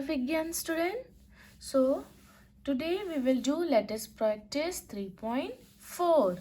Vigyan student. So today we will do let us practice 3.4.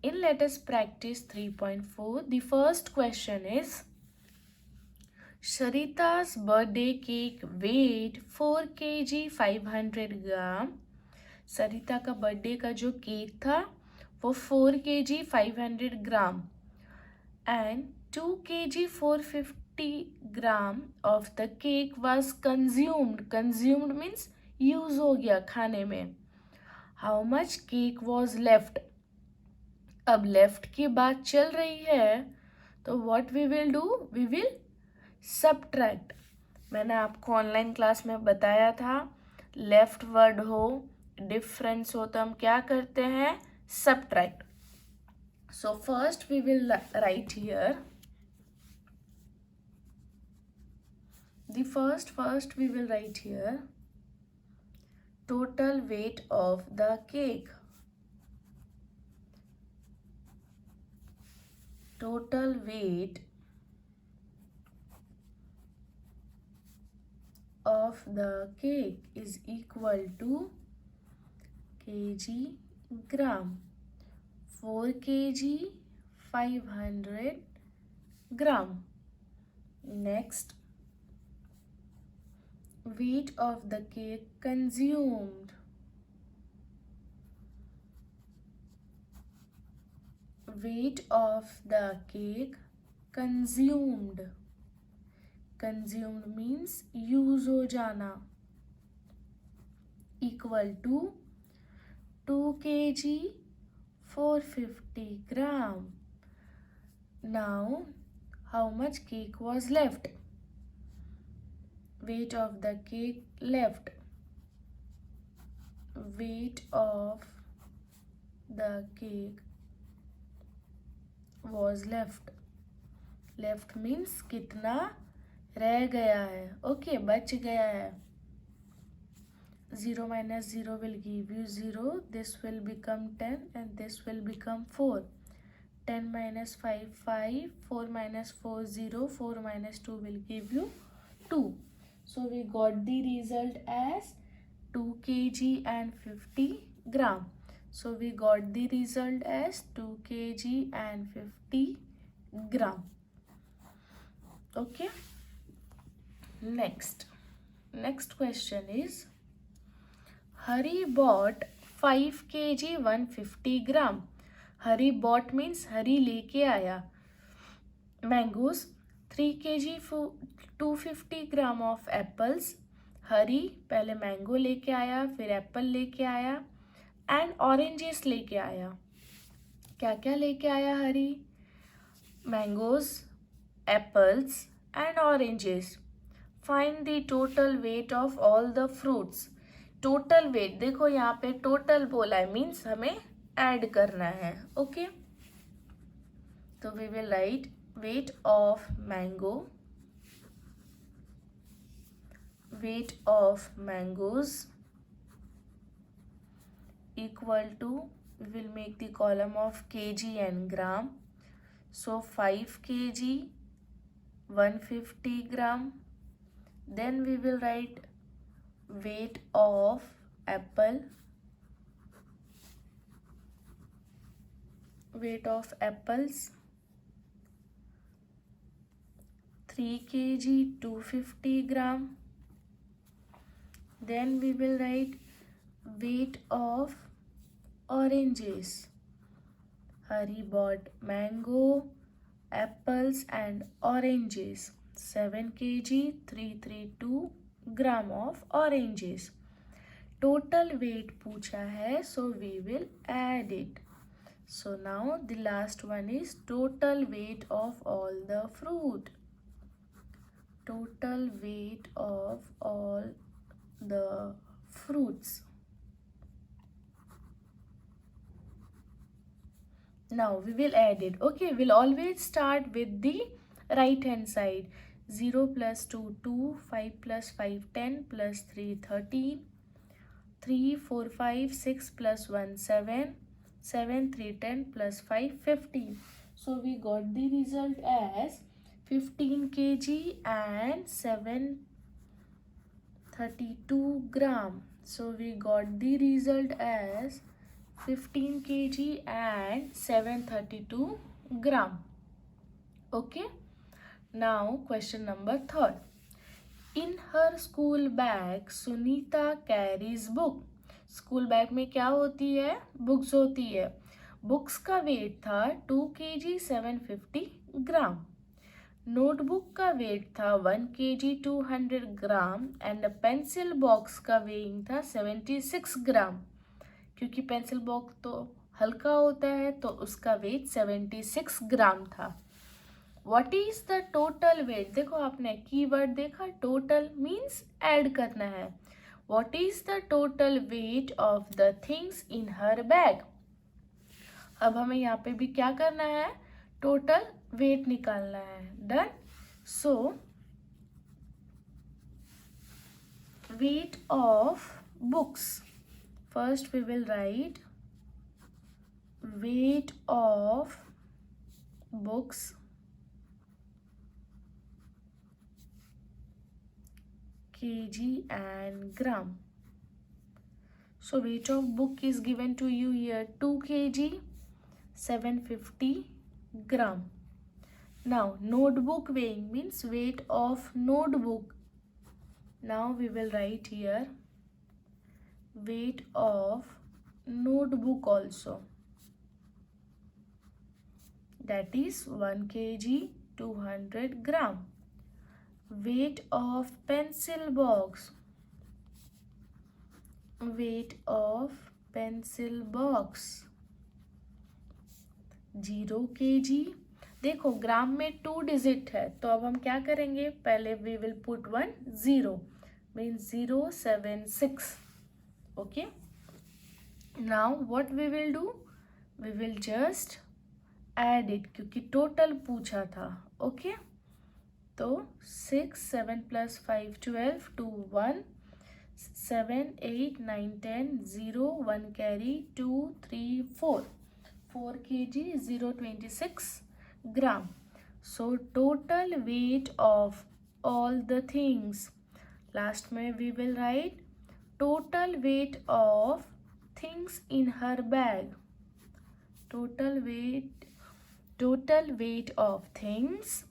In let us practice 3.4, the first question is Sharita's birthday cake weighed 4 kg 500 gram. सरिता का birthday का जो cake था वो 4 kg 500 gram and 2 kg 450 gram of the cake was consumed. Consumed means use हो गया खाने में. How much cake was left? अब left की बात चल रही है तो what we will do? We will subtract. मैंने आपको ऑनलाइन क्लास में बताया था लेफ्ट वर्ड हो डिफरेंस हो तो हम क्या करते हैं subtract. So first we will write here the first we will write here total weight of the cake. Total weight of the cake is equal to kg gram. 4 kg 500 gram. Next, weight of the cake consumed. Weight of the cake consumed. Consumed means use हो जाना. Equal to 2 kg 450 gram. Now, how much cake was left? Weight of the cake left. Weight of the cake was left. Left means कितना रह गया है. Okay, बच गया है. 0 minus 0 will give you 0. This will become 10 and this will become 4. 10 minus 5, 5. 4 minus 4, 0. 4 minus 2 will give you 2. So we got the result as 2 kg and 50 gram. So we got the result as 2 kg and 50 gram. Okay. Next question is Hari bought 5 kg 150 gram. Hari bought means Hari लेके आया. Mangoes 3 kg 250 gram of apples. Hari पहले mango लेके आया फिर Apple लेके आया and oranges लेके आया. क्या क्या लेके आया Hari? Mangoes, apples and oranges. Find the total weight of all the fruits. Total weight देखो यहाँ पे टोटल बोला है मीन्स हमें ऐड करना है. ओके, तो we will write weight of mango, weight of mangoes equal to, we will make the column of kg and gram. So 5 kg 150 gram. Then we will write weight of apple, weight of apples 3 kg 250 gram. Then we will write weight of oranges. Hari bought mango, apples and oranges. 7 kg 332 gram of oranges. Total weight पूछा है, so we will add it. So now the last one is total weight of all the fruit. Total weight of all the fruits. Now we will add it. Okay, we'll always start with the right hand side. 0 plus 2 2, 5 plus 5 10 plus 3 13, 3 4 5 6 plus 1 7, 7 3 10 plus 5 15. So we got the result as 15 kg and 7 32 gram. So we got the result as 15 kg and 732 gram. Okay. Now question number 3rd. In her school bag, Sunita carries book. School bag में क्या होती है? Books होती है. Books का wait था 2 kg 750 ग्राम. Notebook का wait था 1 kg 200 gram and pencil box का वेइंग था 76 ग्राम. क्योंकि पेंसिल बॉक्स तो हल्का होता है तो उसका वेट 76 ग्राम था. What is the total weight? देखो आपने कीवर्ड देखा, टोटल मीन्स ऐड करना है. What is the total weight of the things in her bag? अब हमें यहाँ पे भी क्या करना है? टोटल वेट निकालना है. Done. So weight of books. First we will write weight of books kg and gram. So weight of book is given to you here 2 kg 750 gram. Now notebook weighing means weight of notebook. Now we will write here weight of notebook also. That is 1 kg 200 gram. Weight of pencil box. Weight of pencil box 0 kg. देखो ग्राम में 2 digit है तो अब हम क्या करेंगे? पहले we will put 1 0 means 076. Okay. Now what we will do? We will just add it क्योंकि टोटल पूछा था. Okay. तो 6 7 plus 5 12 2 1 7 8 9 10 0 1 carry 2 3 4 4 kg 026 gram. So total weight of all the things. Last में we will write total weight of things in her bag. Total weight of things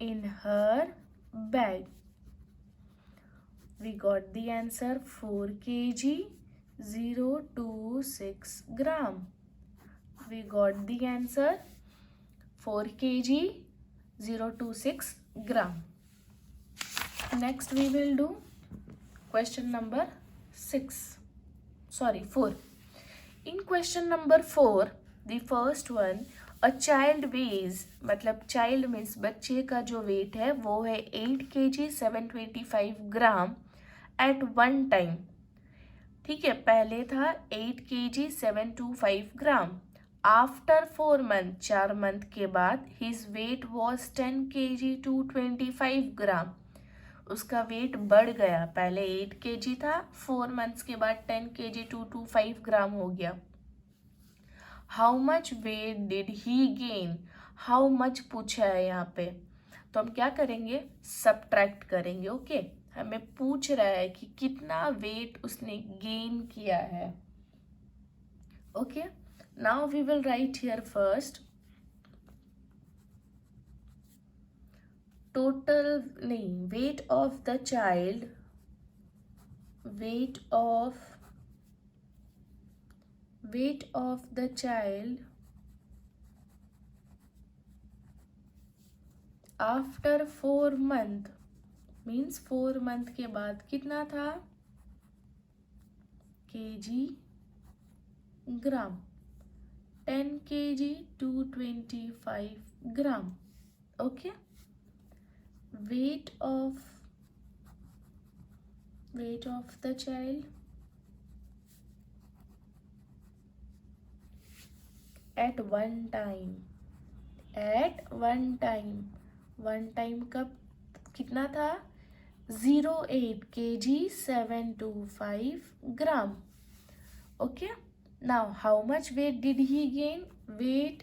in her bag. We got the answer 4 kg 026 gram. We got the answer 4 kg 026 gram. Next we will do question number 4. In question number 4, the first one, a child weighs, मतलब child means बच्चे का जो wait है वो है 8 kg 725 gram at one time. ठीक है, पहले था 8 kg 725 ग्राम. आफ्टर 4 मंथ, 4 मंथ के बाद his weight was 10 kg 225 ग्राम. उसका वेट बढ़ गया, पहले 8 kg था, 4 मंथ्स के बाद 10 kg 225 ग्राम हो गया. How much weight did he gain? How much पूछा है यहाँ पे तो हम क्या करेंगे? सब्ट्रैक्ट करेंगे. ओके, हमें पूछ रहा है कि कितना वेट उसने गेन किया है. Okay, now we will write here first total नहीं, weight of the child, weight of the child after 4 month means 4 month के बाद कितना था? kg gram. 10 kg 225 gram. Okay, weight of the child at one time कब कितना था? 08 kg 725 gram. Okay, now how much weight did he gain? Weight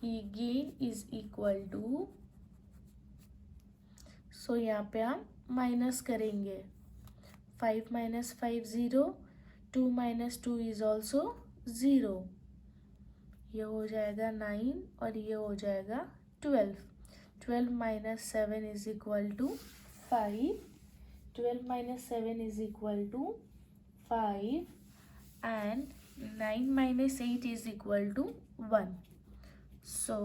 he gain is equal to, सो यहाँ पे हम माइनस करेंगे. 5 minus 5 0. 2 minus 2 is also 0. ये हो जाएगा 9 और ये हो जाएगा 12. 12 minus 7 is equal to 5. 12 minus 7 is equal to 5 and 9 minus 8 is equal to 1. So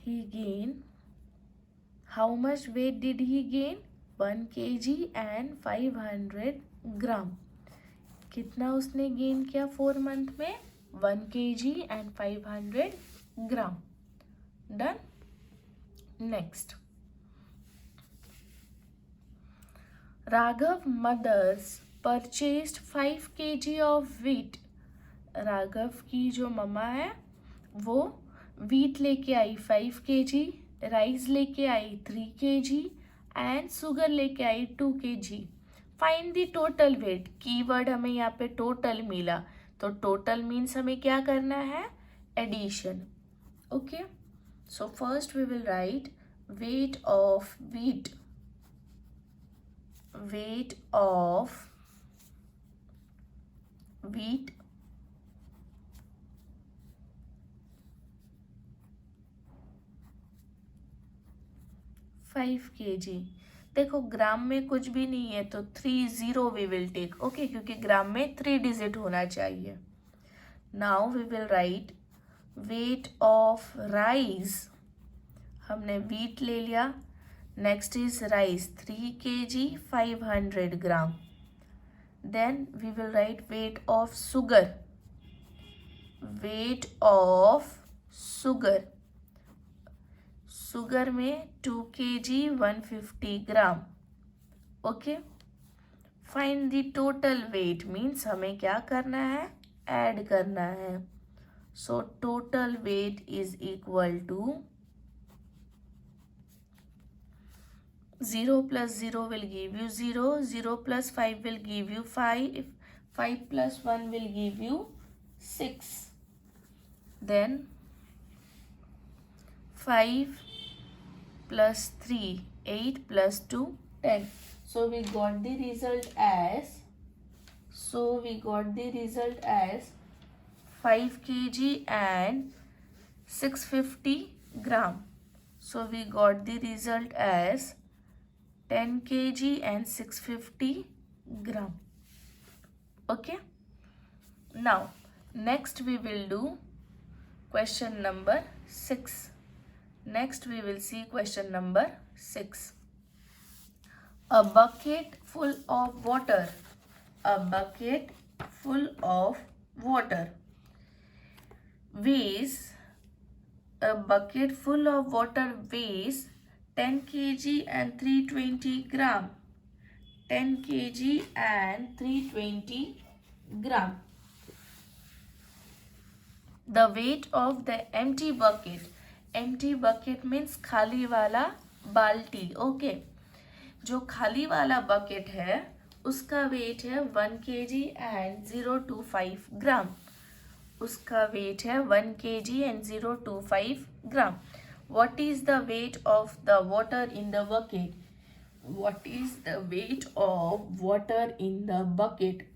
he gained, how much weight did he gain? 1 kg and 500 ग्राम. कितना उसने गेन किया 4 मंथ में? 1 kg and 500 gram. Done. Next, Raghav mother's purchased 5 kg of wheat. Raghav की जो mama है वो wheat लेके आई 5 kg, rice लेके आई 3 kg एंड शुगर लेके आई 2 kg. Find the total wait. Keyword हमें यहाँ पे टोटल मिला, तो टोटल मीन्स हमें क्या करना है? Addition. Okay, so first we will write weight of wheat. Weight of wheat five kg. देखो ग्राम में कुछ भी नहीं है तो 30 वी विल टेक. ओके, क्योंकि ग्राम में 3 डिजिट होना चाहिए. Now we will write weight of rice. हमने व्हीट ले लिया. Next is rice 3 kg 500 gram. Then we will write weight of sugar. Weight of sugar. Sugar में 2 kg 150 gram. Okay, find the total weight means हमें क्या करना है? Add करना है. So total weight is equal to 0 plus 0 will give you 0. 0 plus 5 will give you 5. 5 plus 1 will give you 6. Then 5 plus 3, 8 plus 2, 10. So we got the result as 5 kg and 650 gram. So we got the result as 10 kg and 650 gram. Okay. Now next we will do question number 6. Next we will see question number 6. A bucket full of water. A bucket full of water weighs. A bucket full of water weighs 10 kg and 320 gram. 10 kg and 320 gram. The weight of the empty bucket. Empty bucket means खाली वाला बाल्टी. Okay, जो खाली वाला bucket है उसका wait है 1 kg and 025 ग्राम. उसका वेट है 1 kg and 025 gram. What is the wait of the water in the bucket? What is the weight of water in the bucket?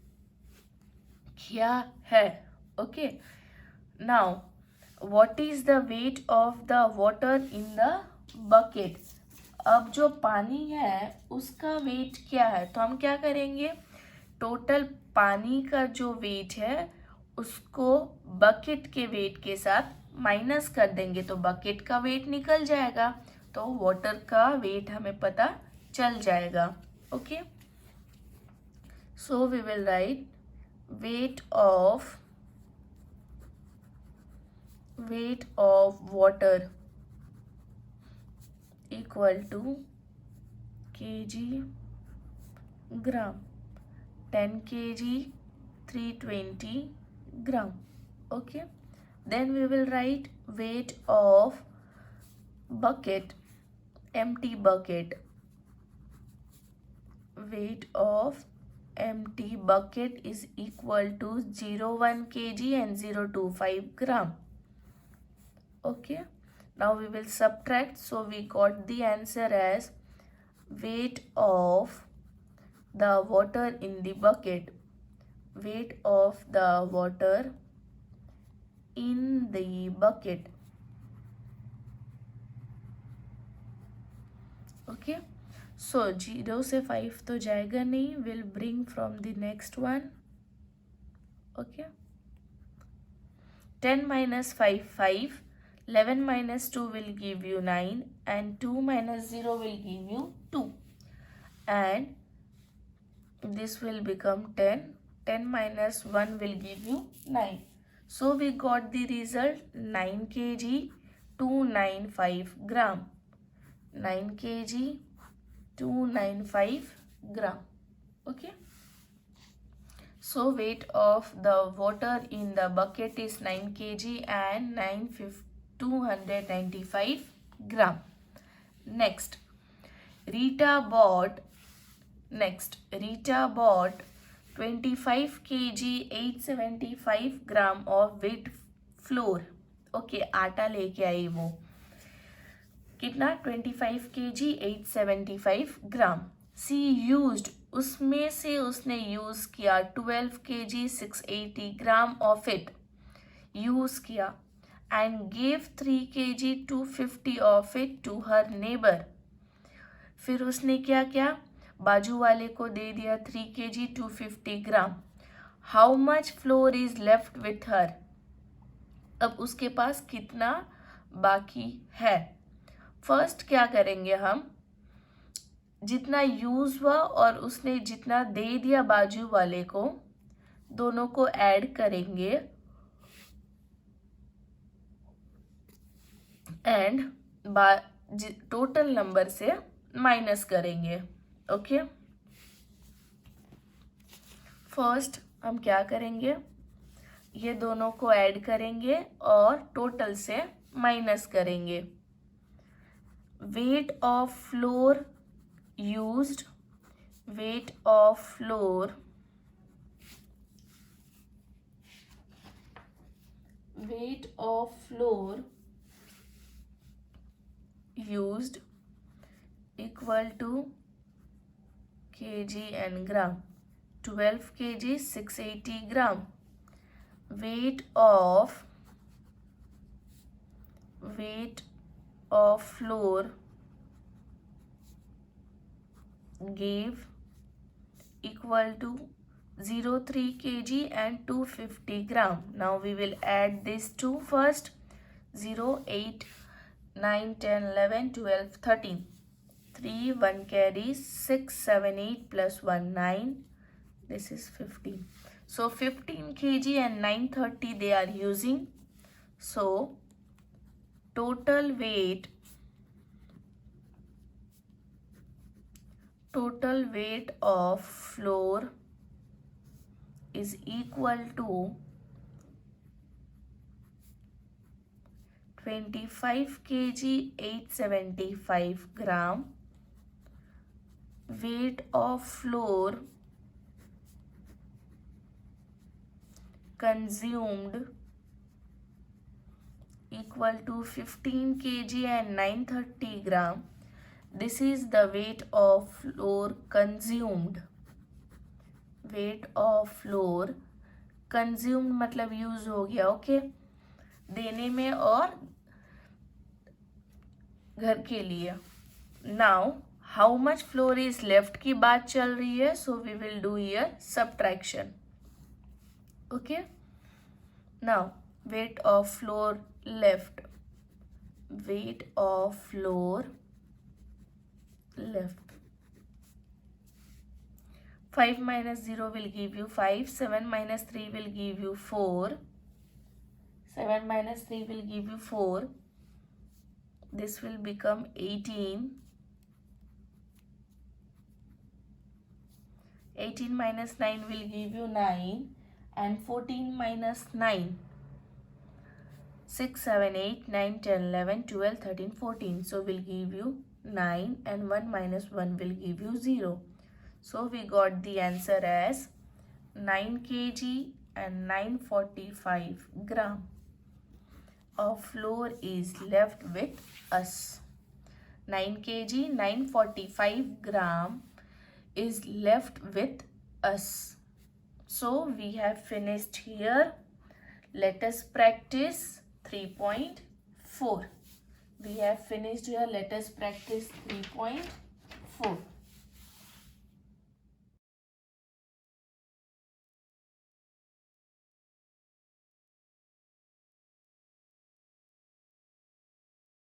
क्या है? Okay, now what is the weight of the water in the bucket? अब जो पानी है उसका wait क्या है? तो हम क्या करेंगे? टोटल पानी का जो वेट है उसको बकेट के वेट के साथ माइनस कर देंगे तो बकेट का वेट निकल जाएगा, तो वाटर का वेट हमें पता चल जाएगा. Okay, so we will write weight of water equal to kg gram. 10 kg 320 gram. Okay, then we will write weight of bucket, empty bucket. Weight of empty bucket is equal to 0.1 kg and 0.25 gram. Okay, Now we will subtract. So we got the answer as weight of the water in the bucket. Weight of the water in the bucket. Okay. So 0 से 5 तो जाएगा नहीं. We'll bring from the next one. Okay. 10 minus 5, 5. 11 minus 2 will give you 9. And 2 minus 0 will give you 2. And this will become 10. 10 minus 1 will give you 9. So we got the result 9 kg 295 gram. 9 kg 295 gram. Okay. So weight of the water in the bucket is 9 kg and 295 gram. Next, Rita bought 25 kg 875 gram of wheat flour. Okay, आटा लेके आई वो. कितना? 25 kg 875 ग्राम. सी used, उसमें से उसने use किया 12 kg 680 gram of it. Use किया. And give 3 kg 250 of it to her neighbour. फिर उसने क्या किया? बाजू वाले को दे दिया 3 kg 250 gram. How much flour is left with her. अब उसके पास कितना बाकी है. फर्स्ट क्या करेंगे हम, जितना यूज हुआ और उसने जितना दे दिया बाजू वाले को, दोनों को ऐड करेंगे एंड टोटल नंबर से माइनस करेंगे. ओके. फर्स्ट हम क्या करेंगे, ये दोनों को ऐड करेंगे और टोटल से माइनस करेंगे. weight of flour used, weight of flour used equal to kg and gram. 12 kg 680 gram. weight of flour gave equal to 03 kg and 250 gram. Now we will add these two first. 0, 8, 9, 10, 11, 12, 13. 3, 1 carries, 6, 7, 8 plus 1, 9. This is 15. So 15 kg and 930 they are using. So total weight of flour is equal to 25 kg 875 gram. Weight of flour consumed equal to 15 kg and 930 gram. This is the weight of flour consumed. Weight of flour consumed मतलब use हो गया. Okay. देने में और घर के लिए. Now how much flour is left की बात चल रही है. So we will do here subtraction. Okay. Now weight of flour left. Weight of flour left. 5 minus 0 will give you 5. 7 minus 3 will give you 4. 7 minus 3 will give you 4. This will become 18. 18 minus 9 will give you 9. And 14 minus 9. 6, 7, 8, 9, 10, 11, 12, 13, 14. So will give you 9 and 1 minus 1 will give you 0. So we got the answer as 9 kg and 945 gram. of floor is left with us. 9 kg 945 gram is left with us. So we have finished here. Let us practice 3.4. We have finished here. Let us practice 3.4.